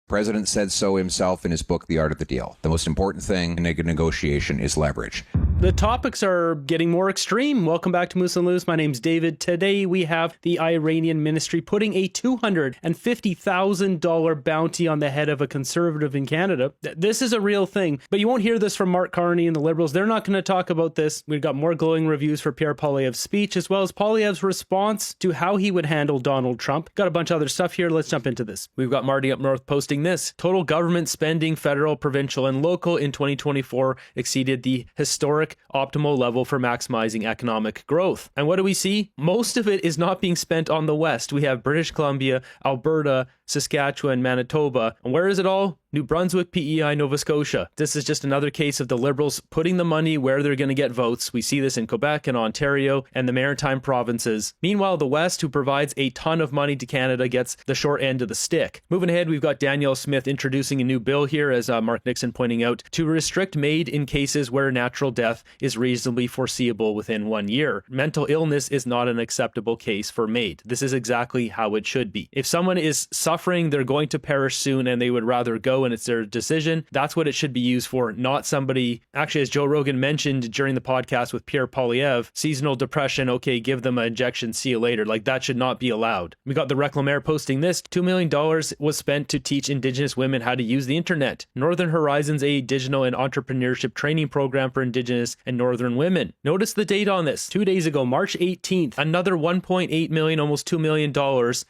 President said so himself in his book, The Art of the Deal. The most important thing in a negotiation is leverage. The topics are getting more extreme. Welcome back to Moose and Loose. My name's David. Today we have the Iranian ministry putting a $250,000 bounty on the head of a conservative in Canada. This is a real thing, but you won't hear this from Mark Carney and the Liberals. They're not going to talk about this. We've got more glowing reviews for Pierre Poilievre's speech, as well as Poilievre's response to how he would handle Donald Trump. Got a bunch of other stuff here. Let's jump into this. We've got Marty up north posting this. Total government spending, federal, provincial, and local in 2024 exceeded the historic optimal level for maximizing economic growth. And what do we see? Most of it is not being spent on the West. We have British Columbia, Alberta, Saskatchewan, Manitoba. And where is it all? New Brunswick, PEI, Nova Scotia. This is just another case of the Liberals putting the money where they're going to get votes. We see this in Quebec and Ontario and the Maritime provinces. Meanwhile, the West, who provides a ton of money to Canada, gets the short end of the stick. Moving ahead, we've got Danielle Smith introducing a new bill here, as Mark Nixon pointing out, to restrict MAID in cases where natural death is reasonably foreseeable within 1 year. Mental illness is not an acceptable case for MAID. This is exactly how it should be. If someone is suffering, they're going to perish soon, and they would rather go, and it's their decision. That's what it should be used for, not somebody, actually, as Joe Rogan mentioned during the podcast with Pierre Poilievre, seasonal depression, okay, give them an injection, see you later. Like, that should not be allowed. We got the Reclamaire posting this. $2 million was spent to teach Indigenous women how to use the internet. Northern Horizons, a digital and entrepreneurship training program for Indigenous and Northern women. Notice the date on this. 2 days ago, March 18th, another $1.8 million, almost $2 million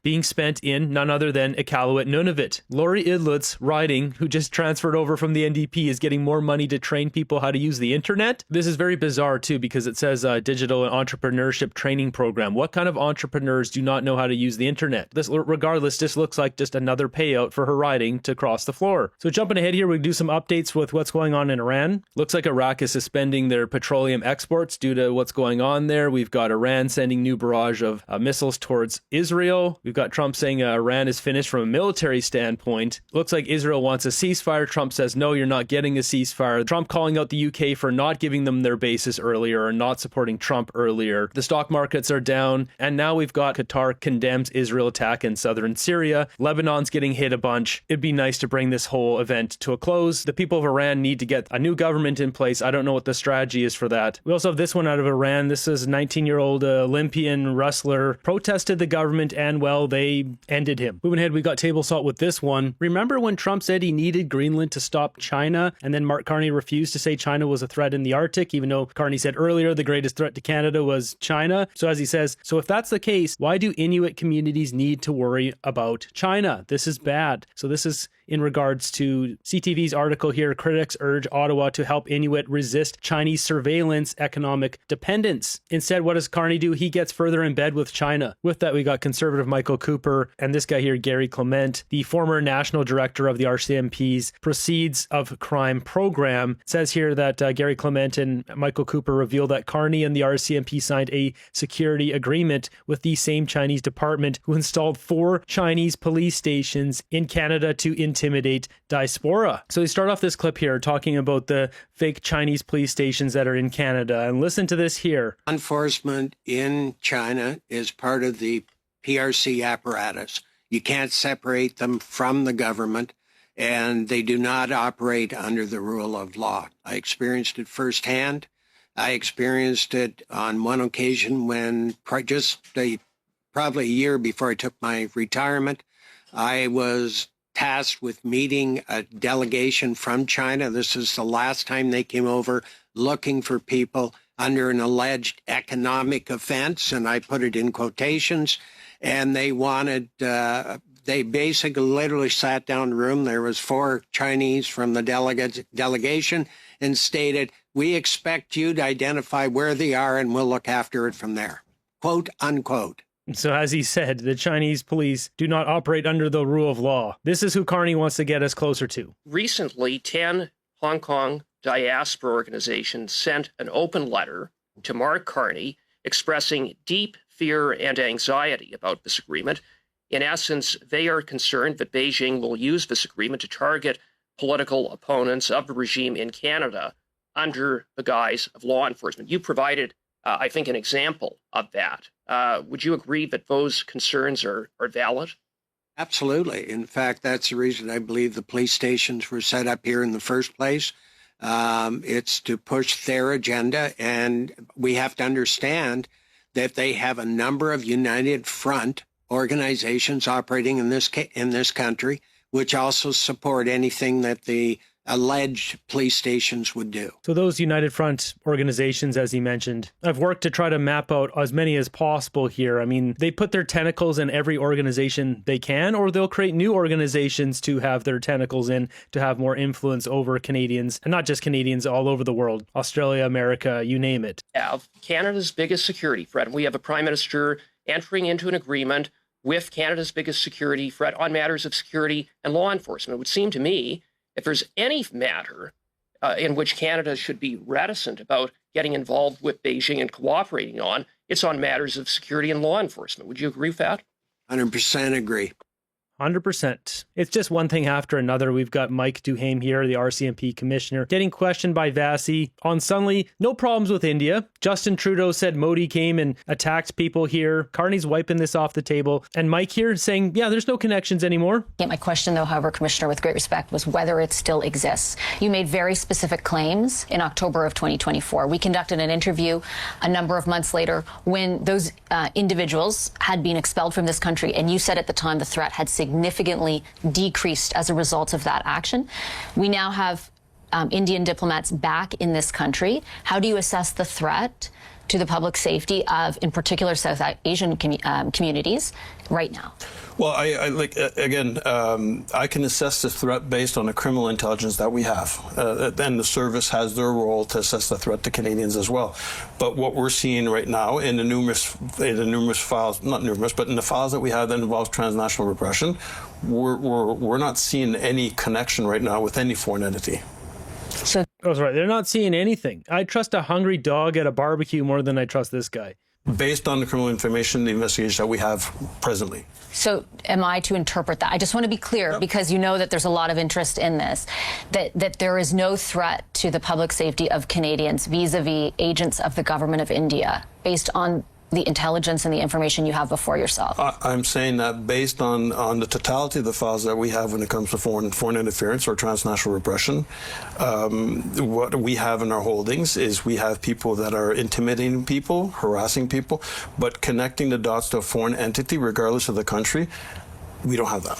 being spent in none other than Iqaluit Nunavut. Lori Idlitz riding, who just transferred over from the NDP, is getting more money to train people how to use the internet. This is very bizarre too, because it says digital and entrepreneurship training program. What kind of entrepreneurs do not know how to use the internet? This, regardless, just looks like just another payout for her riding to cross the floor. So jumping ahead here, we do some updates with what's going on in Iran. Looks like Iraq is suspending their petroleum exports due to what's going on there. We've got Iran sending new barrage of missiles towards Israel. We've got Trump saying Iran is finished from a military standpoint. Looks like Israel wants a ceasefire. Trump says, no, you're not getting a ceasefire. Trump calling out the UK for not giving them their bases earlier or not supporting Trump earlier. The stock markets are down. And now we've got Qatar condemns Israel attack in southern Syria. Lebanon's getting hit a bunch. It'd be nice to bring this whole event to a close. The people of Iran need to get a new government in place. I don't know what the strategy is for that. We also have this one out of Iran. This is a 19-year-old Olympian wrestler protested the government, and well, they ended him. Moving ahead, we got table salt with this one. Remember when Trump said he needed Greenland to stop China, and then Mark Carney refused to say China was a threat in the Arctic, even though Carney said earlier the greatest threat to Canada was China? So as he says, so if that's the case, why do Inuit communities need to worry about China? This is bad. So this is in regards to CTV's article here. Critics urge Ottawa to help Inuit resist Chinese surveillance economic dependence. Instead, what does Carney do? He gets further in bed with China. With that, we got conservative Michael Cooper and this guy here, Gary Clement, the former national director of the RCMP's Proceeds of Crime program. It says here that Gary Clement and Michael Cooper reveal that Carney and the RCMP signed a security agreement with the same Chinese department who installed 4 Chinese police stations in Canada to intimidate diaspora. So we start off this clip here talking about the fake Chinese police stations that are in Canada. And listen to this here. Enforcement in China is part of the PRC apparatus. You can't separate them from the government, and they do not operate under the rule of law. I experienced it firsthand. I experienced it on one occasion when probably a year before I took my retirement, I was tasked with meeting a delegation from China. This is the last time they came over looking for people under an alleged economic offense, and I put it in quotations. And they wanted, they basically literally sat down in the room. There was 4 Chinese from the delegation and stated, we expect you to identify where they are and we'll look after it from there, quote unquote. So as he said, the Chinese police do not operate under the rule of law. This is who Carney wants to get us closer to. Recently, 10 Hong Kong diaspora organizations sent an open letter to Mark Carney expressing deep fear and anxiety about this agreement. In essence, they are concerned that Beijing will use this agreement to target political opponents of the regime in Canada under the guise of law enforcement. You provided, I think, an example of that. Would you agree that those concerns are valid? Absolutely. In fact, that's the reason I believe the police stations were set up here in the first place. It's to push their agenda, and we have to understand that they have a number of united front organizations operating in this country, which also support anything that the alleged police stations would do. So those United Front organizations, as he mentioned, I've worked to try to map out as many as possible here. I mean, they put their tentacles in every organization they can, or they'll create new organizations to have their tentacles in, to have more influence over Canadians, and not just Canadians, all over the world, Australia, America, you name it. Have Canada's biggest security threat. We have a prime minister entering into an agreement with Canada's biggest security threat on matters of security and law enforcement. It would seem to me, if there's any matter in which Canada should be reticent about getting involved with Beijing and cooperating on, it's on matters of security and law enforcement. Would you agree with that? 100% agree. 100%. It's just one thing after another. We've got Mike Duhaime here, the RCMP commissioner, getting questioned by Vasi on suddenly no problems with India. Justin Trudeau said Modi came and attacked people here. Carney's wiping this off the table. And Mike here saying, yeah, there's no connections anymore. Yeah, my question, though, however, Commissioner, with great respect, was whether it still exists. You made very specific claims in October of 2024. We conducted an interview a number of months later when those individuals had been expelled from this country, and you said at the time the threat had significantly decreased as a result of that action. We now have Indian diplomats back in this country. How do you assess the threat to the public safety of, in particular, South Asian communities right now? Well, I can assess the threat based on the criminal intelligence that we have. And the service has their role to assess the threat to Canadians as well. But what we're seeing right now in the numerous files, not numerous, but in the files that we have that involve transnational repression, we're not seeing any connection right now with any foreign entity. So that's right. They're not seeing anything. I trust a hungry dog at a barbecue more than I trust this guy. Based on the criminal information, the investigation that we have presently. So am I to interpret that? I just want to be clear, because you know that there's a lot of interest in this, that there is no threat to the public safety of Canadians vis-a-vis agents of the government of India based on the intelligence and the information you have before yourself. I'm saying that based on the totality of the files that we have when it comes to foreign interference or transnational repression, what we have in our holdings is we have people that are intimidating people, harassing people, but connecting the dots to a foreign entity, regardless of the country, we don't have that.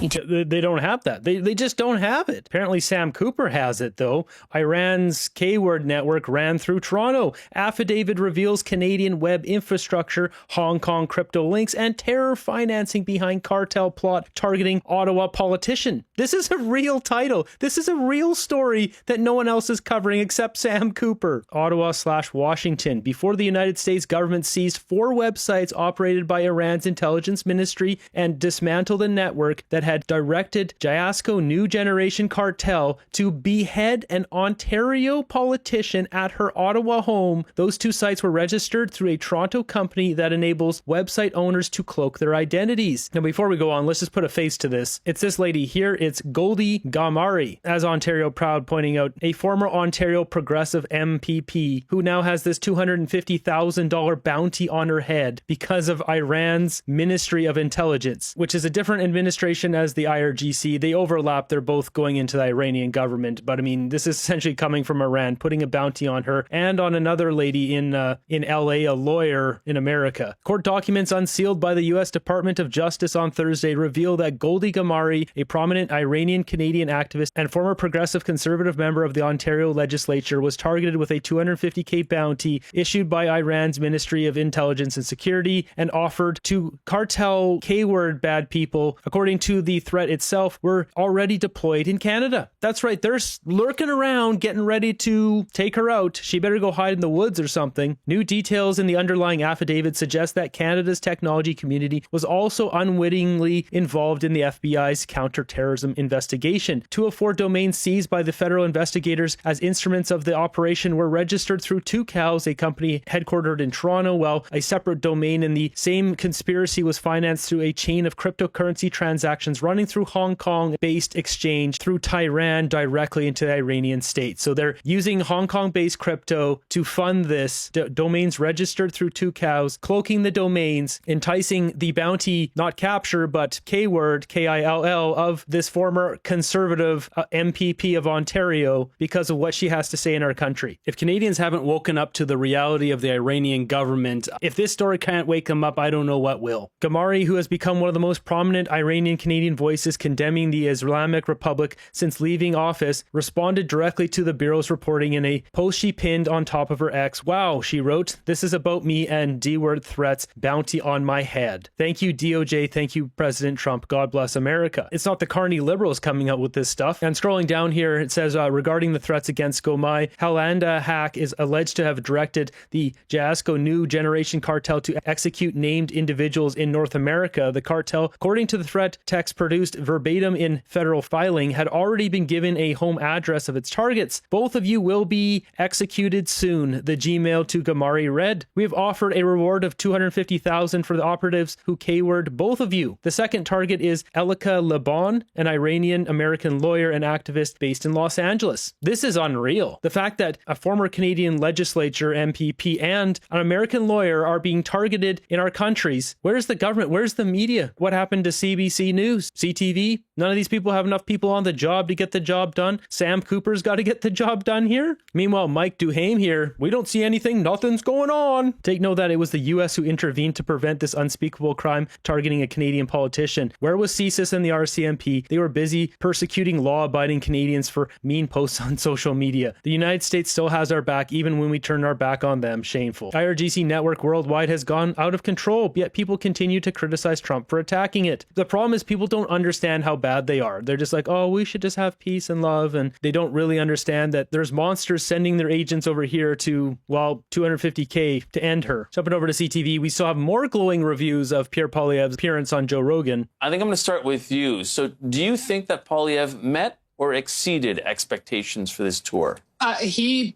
They don't have that. They just don't have it. Apparently Sam Cooper has it, though. Iran's K-word network ran through Toronto. Affidavit reveals Canadian web infrastructure, Hong Kong crypto links, and terror financing behind cartel plot targeting Ottawa politician. This is a real title. This is a real story that no one else is covering except Sam Cooper. Ottawa/Washington. Before the United States government seized 4 websites operated by Iran's intelligence ministry and dismantled a network that had directed Jayasco New Generation Cartel to behead an Ontario politician at her Ottawa home. Those 2 sites were registered through a Toronto company that enables website owners to cloak their identities. Now, before we go on, let's just put a face to this. It's this lady here. It's Goldie Gamari, as Ontario Proud pointing out, a former Ontario Progressive MPP who now has this $250,000 bounty on her head because of Iran's Ministry of Intelligence, which is a different administration as the IRGC. They overlap. They're both going into the Iranian government. But I mean, this is essentially coming from Iran, putting a bounty on her and on another lady in LA, a lawyer in America. Court documents unsealed by the U.S. Department of Justice on Thursday reveal that Goldie Gamari, a prominent Iranian-Canadian activist and former progressive conservative member of the Ontario legislature, was targeted with a $250K bounty issued by Iran's Ministry of Intelligence and Security and offered to cartel K-word bad people, according to the threat itself, were already deployed in Canada. That's right. They're lurking around, getting ready to take her out. She better go hide in the woods or something. New details in the underlying affidavit suggest that Canada's technology community was also unwittingly involved in the FBI's counterterrorism investigation. 2 of 4 domains seized by the federal investigators as instruments of the operation were registered through 2Cows, a company headquartered in Toronto, while a separate domain in the same conspiracy was financed through a chain of cryptocurrency transactions transactions running through Hong Kong-based exchange through Tehran directly into the Iranian state. So they're using Hong Kong-based crypto to fund this, domains registered through Two Cows, cloaking the domains, enticing the bounty, not capture, but K-word, K-I-L-L, of this former conservative MPP of Ontario because of what she has to say in our country. If Canadians haven't woken up to the reality of the Iranian government, if this story can't wake them up, I don't know what will. Gamari, who has become one of the most prominent Iranian Canadian voices condemning the Islamic Republic since leaving office, responded directly to the Bureau's reporting in a post she pinned on top of her X. Wow, she wrote, "This is about me and D-word threats, bounty on my head. Thank you, DOJ. Thank you, President Trump. God bless America." It's not the Carney liberals coming out with this stuff. And scrolling down here, it says, regarding the threats against Gomai, Halanda Hack is alleged to have directed the Jasco New Generation cartel to execute named individuals in North America. The cartel, according to the threat text produced verbatim in federal filing, had already been given a home address of its targets. "Both of you will be executed soon," the Gmail to Gamari read. "We have offered a reward of $250,000 for the operatives who K-word both of you." The second target is Elika Laban, an Iranian-American lawyer and activist based in Los Angeles. This is unreal. The fact that a former Canadian legislature MPP and an American lawyer are being targeted in our countries. Where's the government? Where's the media? What happened to CBC News? CTV? None of these people have enough people on the job to get the job done. Sam Cooper's got to get the job done here. Meanwhile, Mike Duhame here, "We don't see anything. Nothing's going on." Take note that it was the U.S. who intervened to prevent this unspeakable crime targeting a Canadian politician. Where was CSIS and the RCMP? They were busy persecuting law-abiding Canadians for mean posts on social media. The United States still has our back even when we turn our back on them. Shameful. IRGC network worldwide has gone out of control, yet people continue to criticize Trump for attacking it. The problem is people don't understand how bad they are. They're just like, oh, we should just have peace and love, and they don't really understand that there's monsters sending their agents over here to, well, $250K to end her. Jumping over to CTV, we still have more glowing reviews of Pierre Poilievre's appearance on Joe Rogan. I think I'm going to start with you. So do you think that Poilievre met or exceeded expectations for this tour? He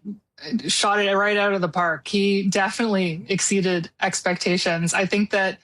shot it right out of the park. He definitely exceeded expectations. I think that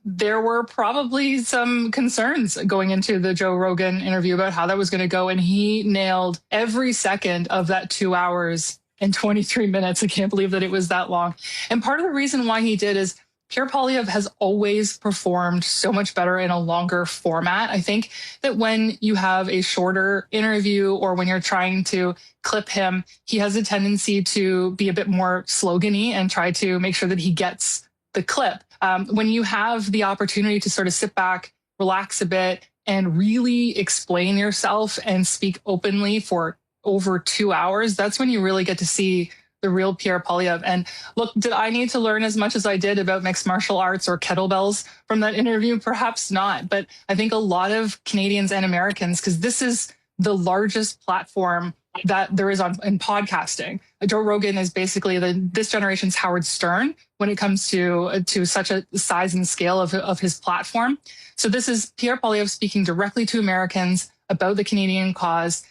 there were probably some concerns going into the Joe Rogan interview about how that was going to go, and he nailed every second of that 2 hours and 23 minutes. I can't believe that it was that long. And part of the reason why he did is Pierre Poilievre has always performed so much better in a longer format. I think that when you have a shorter interview or when you're trying to clip him, he has a tendency to be a bit more slogan-y and try to make sure that he gets the clip. When you have the opportunity to sort of sit back, relax a bit, and really explain yourself and speak openly for over 2 hours, that's when you really get to see the real Pierre Poilievre. And look, did I need to learn as much as I did about mixed martial arts or kettlebells from that interview? Perhaps not. But I think a lot of Canadians and Americans, because this is the largest platform that there is in podcasting. Joe Rogan is basically this generation's Howard Stern when it comes to such a size and scale of his platform. So this is Pierre Poilievre speaking directly to Americans about the Canadian cause,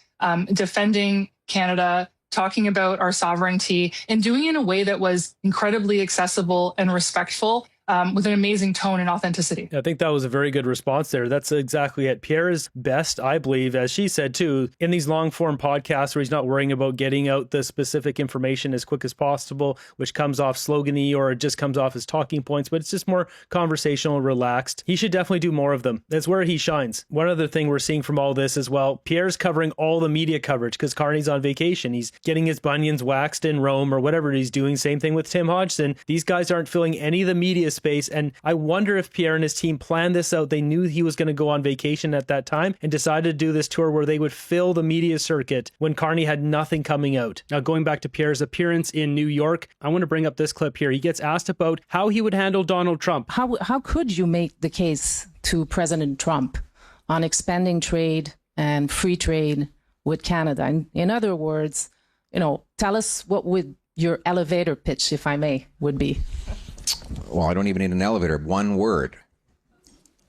defending Canada, talking about our sovereignty, and doing it in a way that was incredibly accessible and respectful, with an amazing tone and authenticity. I think that was a very good response there. That's exactly it. Pierre is best, I believe, as she said too, in these long form podcasts where he's not worrying about getting out the specific information as quick as possible, which comes off slogan-y or it just comes off as talking points, but it's just more conversational, relaxed. He should definitely do more of them. That's where he shines. One other thing we're seeing from all this as well, Pierre's covering all the media coverage because Carney's on vacation. He's getting his bunions waxed in Rome or whatever he's doing. Same thing with Tim Hodgson. These guys aren't filling any of the media space, and I wonder if Pierre and his team planned this out. They knew he was going to go on vacation at that time and decided to do this tour where they would fill the media circuit when Carney had nothing coming out. Now, going back to Pierre's appearance in New York, I want to bring up this clip here. He gets asked about how he would handle Donald Trump. How could you make the case to President Trump on expanding trade and free trade with Canada? In other words, tell us what would your elevator pitch, if I may, would be. Well, I don't even need an elevator. One word.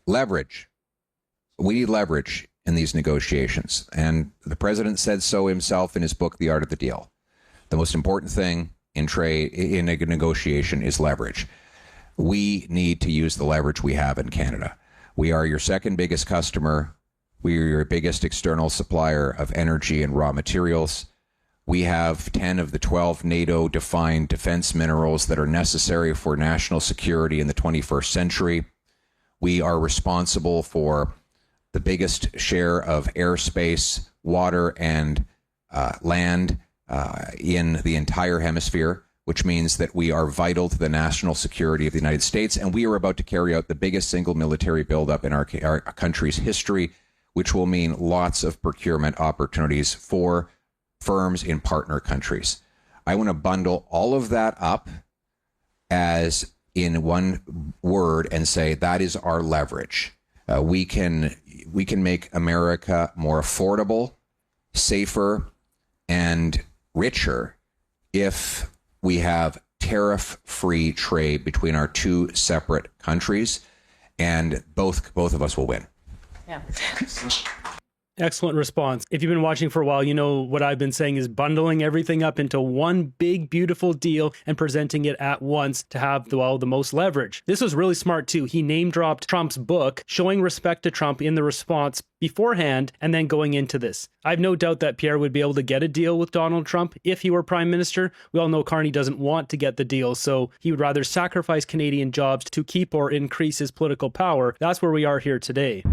Leverage. We need leverage in these negotiations. And the president said so himself in his book, The Art of the Deal. The most important thing in trade, in a negotiation, is leverage. We need to use the leverage we have in Canada. We are your second biggest customer. We are your biggest external supplier of energy and raw materials. We have 10 of the 12 NATO-defined defense minerals that are necessary for national security in the 21st century. We are responsible for the biggest share of airspace, water, and land in the entire hemisphere, which means that we are vital to the national security of the United States, and we are about to carry out the biggest single military buildup in our country's history, which will mean lots of procurement opportunities for firms in partner countries. I want to bundle all of that up as in one word and say that is our leverage. We can make America more affordable, safer, and richer if we have tariff-free trade between our two separate countries, and both of us will win. Yeah. Excellent response. If you've been watching for a while, you know what I've been saying is bundling everything up into one big, beautiful deal and presenting it at once to have, the most leverage. This was really smart too. He name dropped Trump's book, showing respect to Trump in the response beforehand and then going into this. I have no doubt that Pierre would be able to get a deal with Donald Trump if he were prime minister. We all know Carney doesn't want to get the deal, so he would rather sacrifice Canadian jobs to keep or increase his political power. That's where we are here today.